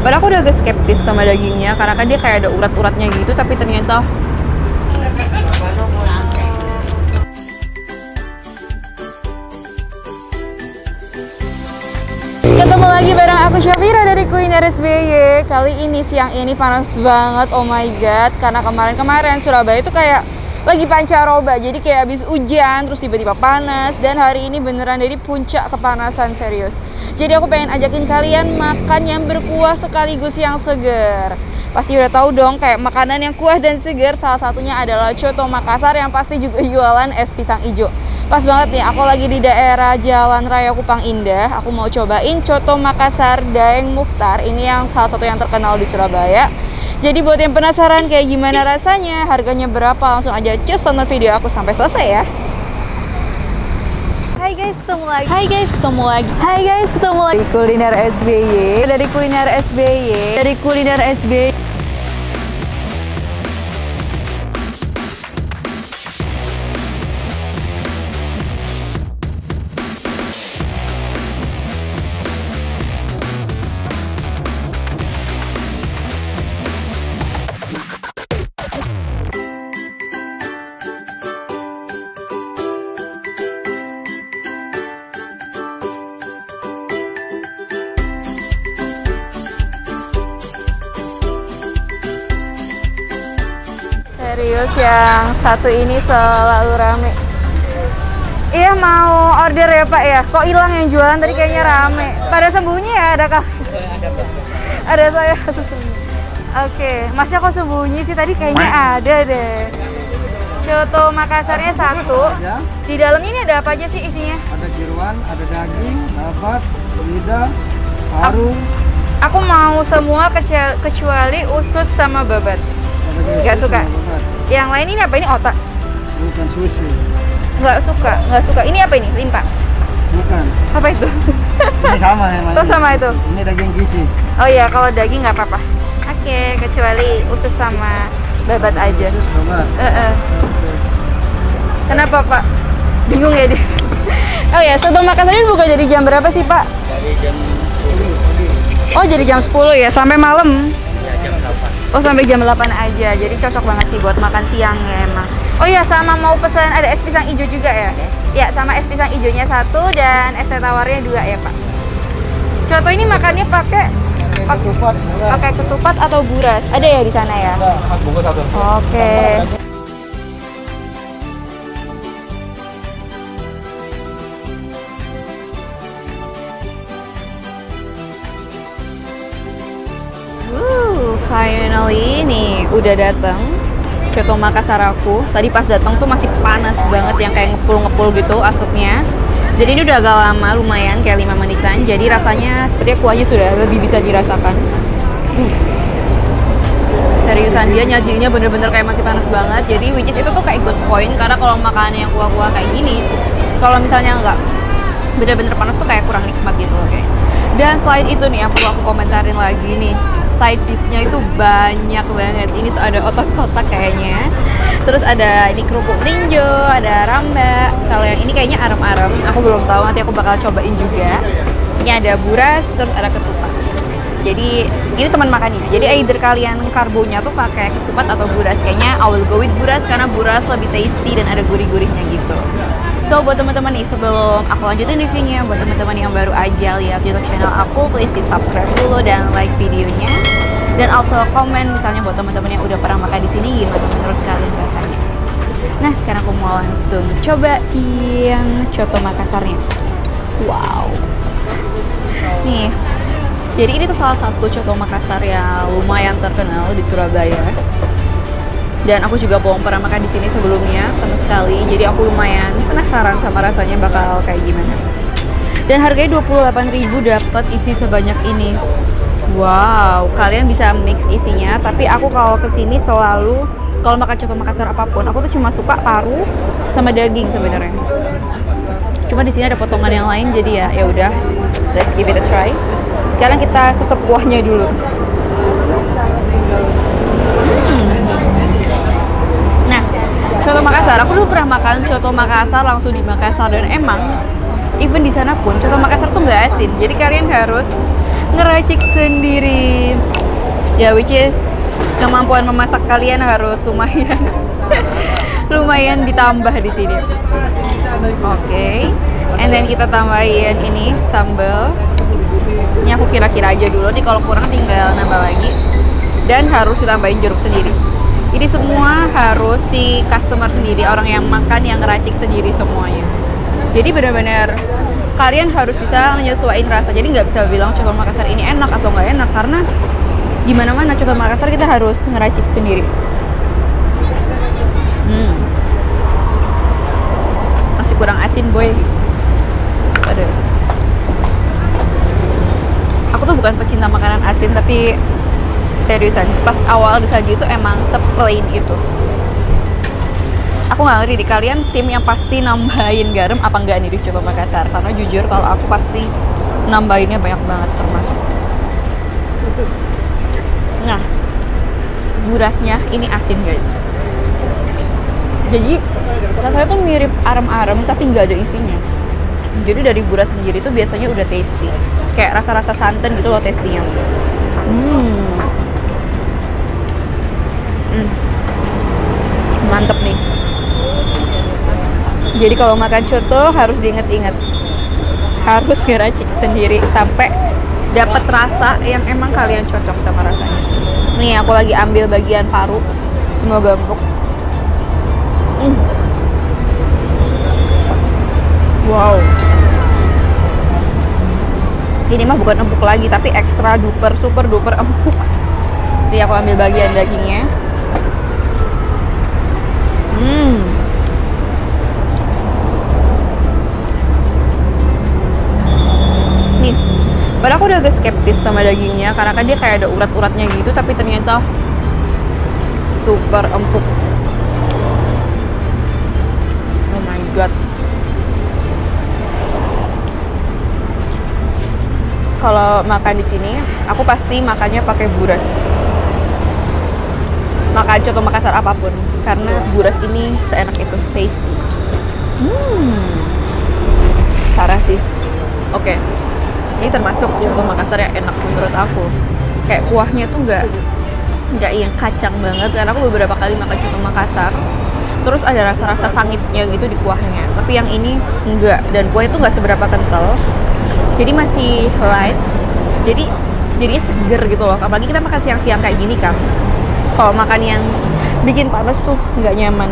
Padahal aku udah agak skeptis sama dagingnya karena kan dia kayak ada urat-uratnya gitu, tapi ternyata ketemu lagi bareng aku Syafira dari Kuliner SBY. Kali ini siang ini panas banget, oh my god. Karena kemarin-kemarin Surabaya itu kayak lagi pancaroba, jadi kayak habis hujan terus tiba-tiba panas. Dan hari ini beneran jadi puncak kepanasan, serius. Jadi aku pengen ajakin kalian makan yang berkuah sekaligus yang seger. Pasti udah tahu dong kayak makanan yang kuah dan seger. Salah satunya adalah Coto Makassar yang pasti juga jualan es pisang hijau. Pas banget nih, aku lagi di daerah Jalan Raya Kupang Indah. Aku mau cobain Coto Makassar Daeng Mukhtar. Ini yang salah satu yang terkenal di Surabaya. Jadi buat yang penasaran kayak gimana rasanya, harganya berapa, langsung aja cus tonton video aku sampai selesai ya. Hai guys, ketemu lagi. Hai guys, ketemu lagi. Hai guys, ketemu lagi. Dari Kuliner SBY. Dari Kuliner SBY. Dari Kuliner SBY. Serius, yang satu ini selalu rame. Iya, mau order ya Pak ya? Kok hilang yang jualan tadi, kayaknya rame. Pada sembunyi ya, ada kah? Ada saya sembunyi. Oke, Masnya kok sembunyi sih? Tadi kayaknya ada deh. Coto Makassarnya satu. Di dalamnya ini ada apa aja sih isinya? Ada jeruan, ada daging, babat, lidah, paru. Aku mau semua kecuali usus sama babat. Nggak suka. Yang lain ini apa? Ini otak? Bukan sushi. Nggak suka. Ini apa ini? Limpa? Bukan. Apa itu? Ini sama yang lain. Oh, sama itu? Ini daging gizi. Oh iya, kalau daging nggak apa-apa. Oke, kecuali usus sama babat aja. Usus babat. Kenapa Pak? Bingung ya dia? Oh ya, Soto Makassar ini buka jadi jam berapa sih Pak? Dari jam 10. Oh, jadi jam 10 ya? Sampai malam? Ya, jam 8. Oh, sampai jam 8 aja. Jadi cocok banget sih buat makan siang ya emang. Oh iya, sama mau pesan ada es pisang hijau juga ya? Ya, sama es pisang hijaunya satu dan es teh tawarnya 2 ya Pak. Coto ini makannya pakai ketupat atau buras? Ada ya di sana ya? Mas bungkus satu. Oke. Finally nih udah datang Coto Makassar aku. Tadi pas datang tuh masih panas banget, yang kayak ngepul-ngepul gitu asapnya. Jadi ini udah agak lama, lumayan kayak 5 menitan. Jadi rasanya sepertinya kuahnya sudah lebih bisa dirasakan. Seriusan, dia nyajinya bener-bener kayak masih panas banget. Jadi which is itu tuh kayak good point, karena kalau makan yang kuah-kuah kayak gini, kalau misalnya nggak bener-bener panas tuh kayak kurang nikmat gitu loh guys. Dan selain itu nih, yang perlu aku komentarin lagi nih, side dish-nya itu banyak banget. Ini tuh ada otak-otak kayaknya. Terus ada ini kerupuk melinjo, ada ramba. Kalau yang ini kayaknya arem-arem. Aku belum tahu, nanti aku bakal cobain juga. Ini ada buras, terus ada ketupat. Jadi ini teman makannya. Jadi either kalian karbonya tuh pakai ketupat atau buras. Kayaknya I will go with buras karena buras lebih tasty dan ada gurih-gurihnya gitu. So buat teman-teman nih, sebelum aku lanjutin reviewnya, buat teman-teman yang baru aja lihat YouTube channel aku, please di subscribe dulu dan like videonya. Dan also komen misalnya buat teman-teman yang udah pernah makan di sini, gimana menurut kalian rasanya. Nah sekarang aku mau langsung cobain Coto Makassarnya. Wow. Nih, jadi ini tuh salah satu Coto Makassar yang lumayan terkenal di Surabaya. Dan aku juga belum pernah makan di sini sebelumnya sama sekali. Jadi aku lumayan penasaran sama rasanya bakal kayak gimana. Dan harganya 28.000 dapat isi sebanyak ini. Wow, kalian bisa mix isinya. Tapi aku kalau kesini selalu kalau makan Coto Makassar apapun, aku tuh cuma suka paru sama daging sebenarnya. Cuma di sini ada potongan yang lain, jadi ya udah, let's give it a try. Sekarang kita sesep kuahnya dulu. Coto Makassar, aku dulu pernah makan Coto Makassar langsung di Makassar, dan emang even di sana pun Coto Makassar tuh nggak asin. Jadi kalian harus ngeracik sendiri. Ya, which is kemampuan memasak kalian harus lumayan lumayan ditambah di sini. Oke. And then kita tambahin ini sambal. Ini aku kira-kira aja dulu nih, kalau kurang tinggal nambah lagi. Dan harus ditambahin jeruk sendiri. Ini semua harus si customer sendiri, orang yang makan, yang ngeracik sendiri semuanya. Jadi benar-benar kalian harus bisa menyesuaikan rasa. Jadi nggak bisa bilang coto Makassar ini enak atau nggak enak, karena gimana mana coto Makassar kita harus ngeracik sendiri. Masih kurang asin boy. Aduh. Aku tuh bukan pecinta makanan asin, tapi seriusan pas awal disaji itu emang seplain itu. Aku nggak ngerti di kalian tim yang pasti nambahin garam apa enggak nih di coto Makassar, karena jujur kalau aku pasti nambahinnya banyak banget termasuk. Nah, burasnya ini asin guys. Jadi rasanya tuh mirip arem-arem tapi nggak ada isinya. Jadi dari buras sendiri tuh biasanya udah tasty, kayak rasa-rasa santan gitu loh tastinya. Mantep nih. Jadi kalau makan coto harus diinget-inget, harus ngeracik sendiri sampai dapat rasa yang emang kalian cocok sama rasanya. Nih aku lagi ambil bagian paru, semoga empuk. Wow. Ini mah bukan empuk lagi, tapi ekstra duper super duper empuk. Nih aku ambil bagian dagingnya. Nih, padahal aku udah agak skeptis sama dagingnya karena kan dia kayak ada urat-uratnya gitu, tapi ternyata super empuk. Oh my god. Kalau makan di sini, aku pasti makannya pakai buras. Makan coto Makassar apapun, karena buras ini seenak itu, tasty. Parah sih. Oke. Ini termasuk coto Makassar yang enak menurut aku. Kayak kuahnya tuh nggak yang kacang banget, karena aku beberapa kali makan coto Makassar terus ada rasa-rasa sangitnya gitu di kuahnya, tapi yang ini enggak, dan kuahnya tuh nggak seberapa kental, jadi masih light, jadi seger gitu loh. Apalagi kita makan siang-siang kayak gini kan, kalau makan yang bikin panas tuh nggak nyaman.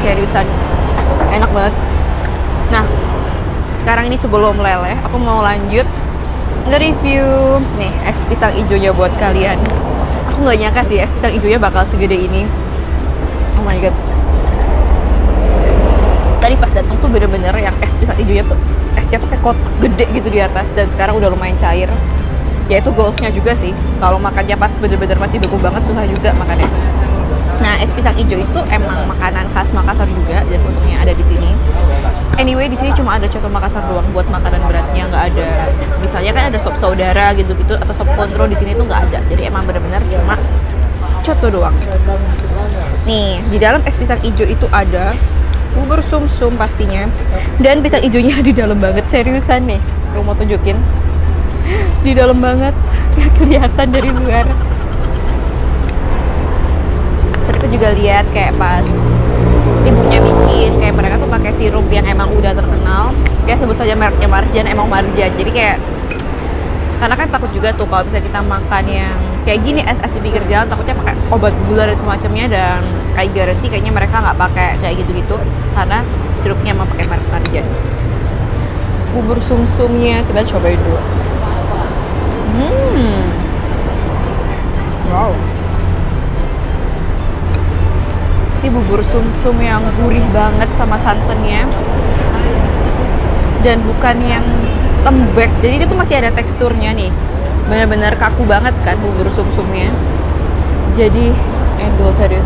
Seriusan enak banget. Nah, sekarang ini sebelum meleleh, aku mau lanjut nge-review nih es pisang hijaunya buat kalian. Aku nggak nyangka sih es pisang hijaunya bakal segede ini. Oh my god. Tadi pas datang tuh bener-bener yang es pisang hijaunya tuh esnya pakai kotak gede gitu di atas, dan sekarang udah lumayan cair. Ya itu goalsnya juga sih. Kalau makannya pas bener-bener masih beku banget susah juga makannya. Nah, es pisang hijau itu emang makanan khas Makassar juga, dan untungnya ada di sini. Anyway, di sini cuma ada coto Makassar doang buat makanan beratnya, nggak ada. Misalnya kan ada sop saudara gitu-gitu atau sop kontro, di sini tuh nggak ada. Jadi emang benar-benar cuma coto doang. Nih, di dalam es pisang hijau itu ada bubur sumsum pastinya, dan pisang hijaunya di dalam banget, seriusan nih. Aku mau tunjukin, di dalam banget, nggak kelihatan dari luar. Aku juga lihat kayak pas ibunya bikin, kayak mereka tuh pakai sirup yang emang udah terkenal, kayak sebut saja mereknya Marjan, emang Marjan. Jadi kayak, karena kan takut juga tuh kalau bisa kita makan yang kayak gini es di pinggir jalan, takutnya pakai obat gula dan semacamnya, dan kayak garanti kayaknya mereka nggak pakai kayak gitu-gitu karena sirupnya emang pakai merek Marjan. Bubur sumsumnya kita cobain dulu. Wow. Ini bubur sumsum yang gurih banget sama santannya, dan bukan yang lembek, jadi itu masih ada teksturnya nih, bener-bener kaku banget kan bubur sumsumnya. Jadi endul serius.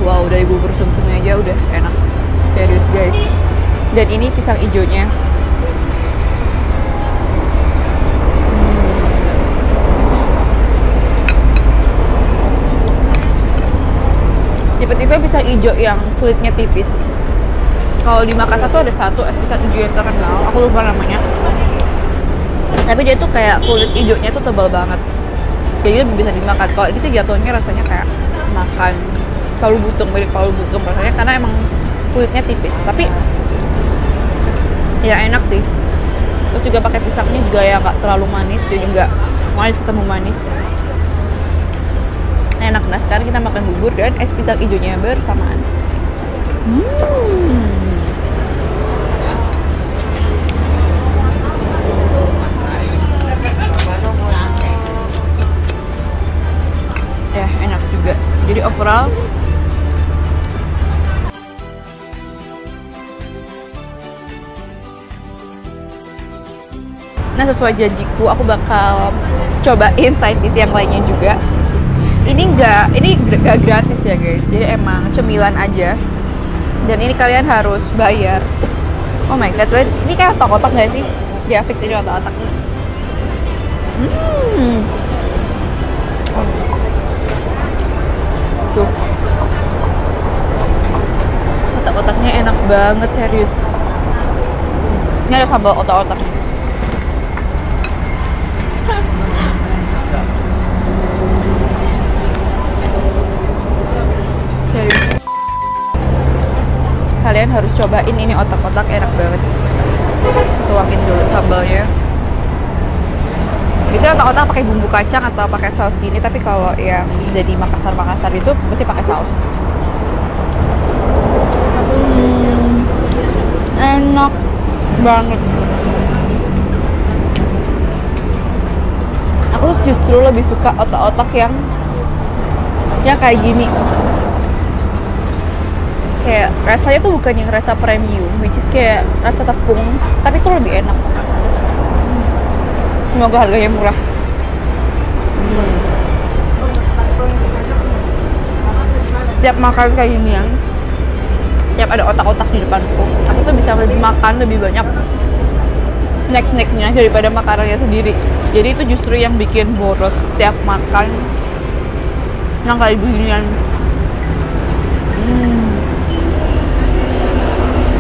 Wow, dari bubur sumsumnya aja udah enak, serius guys. Dan ini pisang hijaunya. Tipe-tipe pisang hijau yang kulitnya tipis. Kalau di Makassar tuh ada satu es pisang hijau yang terkenal, aku lupa namanya. Tapi dia tuh kayak kulit hijaunya tuh tebal banget. Jadi lebih bisa dimakan. Kalau ini sih jatuhnya rasanya kayak makan palu butung, mirip palu butung rasanya karena emang kulitnya tipis. Tapi ya enak sih. Terus juga pakai pisangnya juga ya nggak terlalu manis, jadi nggak manis ketemu manis. Enak. Nah sekarang kita makan bubur dan es pisang hijaunya bersamaan. Ya enak juga. Jadi overall nah sesuai janjiku aku bakal cobain side dish yang lainnya juga. Ini nggak gratis ya guys, jadi emang cemilan aja. Dan ini kalian harus bayar. Oh my god, ini kayak otak-otak nggak sih? Ya fix ini otak-otak. Tuh, otak-otaknya enak banget serius. Ini ada sambal otak-otaknya. Kalian harus cobain ini otak-otak, enak banget. Tuangin dulu sambalnya. Biasanya otak-otak pakai bumbu kacang atau pakai saus gini, tapi kalau yang jadi Makassar itu mesti pakai saus. Enak banget. Aku justru lebih suka otak-otak yang kayak gini. Kayak rasanya tuh bukan yang rasa premium, which is kayak rasa tepung, tapi itu lebih enak. Semoga harganya murah. Tiap makan kayak gini ya, tiap ada otak-otak di depanku, aku tuh bisa makan lebih banyak snack-snacknya daripada makanannya sendiri. Jadi itu justru yang bikin boros tiap makan yang kayak beginian.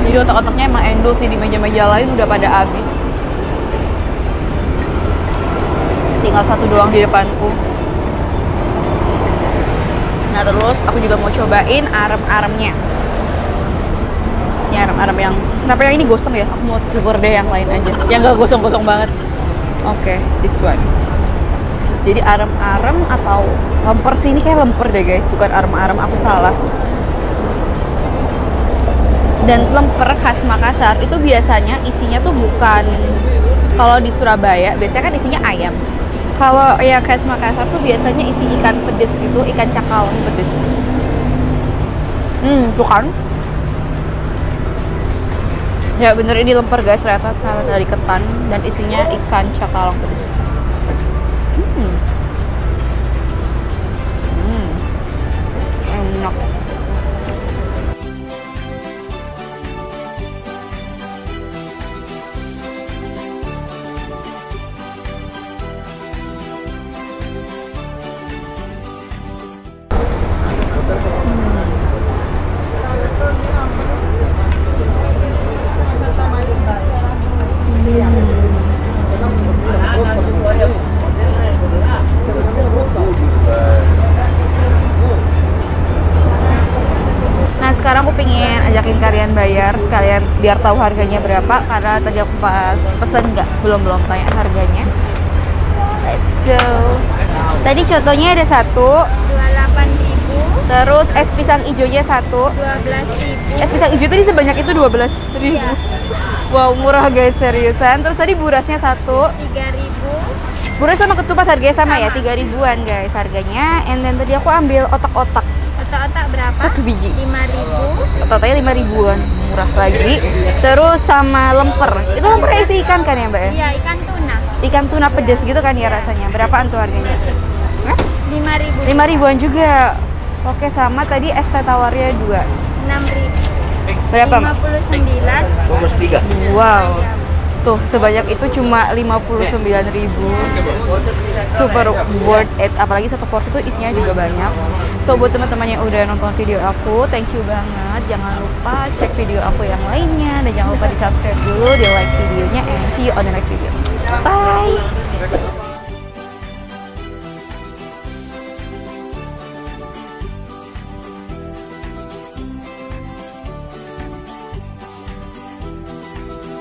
Jadi otak-otaknya emang endul sih, di meja-meja lain udah pada habis. Tinggal satu doang di depanku. Nah terus aku juga mau cobain arem-aremnya. Ini arem-arem yang, kenapa yang ini gosong ya? Aku mau coba deh yang lain aja, yang gak gosong-gosong banget. Oke, this one. Jadi arem-arem atau lemper sih, ini kayak lemper deh guys, bukan arem-arem, aku salah. Dan lemper khas Makassar itu biasanya isinya tuh bukan, kalau di Surabaya biasanya kan isinya ayam. Kalau yang khas Makassar tuh biasanya isi ikan pedes gitu, ikan cakalang pedes. Tuh kan? Ya bener, ini lemper guys, ternyata dari ketan dan isinya ikan cakalang pedes. Enak. Nah sekarang aku pengen ajakin kalian bayar sekalian biar tahu harganya berapa, karena tadi aku pas pesen belum tanya harganya. Let's go. Tadi contohnya ada satu 28.000. terus es pisang hijaunya satu 12.000. es pisang hijau tadi sebanyak itu 12.000. Iya. Wow murah guys, seriusan. Terus tadi burasnya satu 3.000. buras sama ketupat harganya sama ya, Sama. 3.000-an guys harganya. And then tadi aku ambil otak-otak Otak-otak berapa? 1 biji, 5.000. otak-otaknya 5.000-an, murah lagi. Terus sama lemper, itu lemper isi ikan kan ya mbak ya? Iya, ikan tuna. Ikan tuna pedas gitu kan ya rasanya. Berapaan tuh harganya? 5.000. 5.000-an juga. Oke, sama tadi es teh tawarnya 2 6.000. Berapa, Mbak? 59. Wow. Tuh, sebanyak itu cuma 59.000. Super worth it. Apalagi satu porsi itu isinya juga banyak. So, buat teman-teman yang udah nonton video aku, thank you banget. Jangan lupa cek video aku yang lainnya. Dan jangan lupa di subscribe dulu, di like videonya. And see you on the next video. Bye!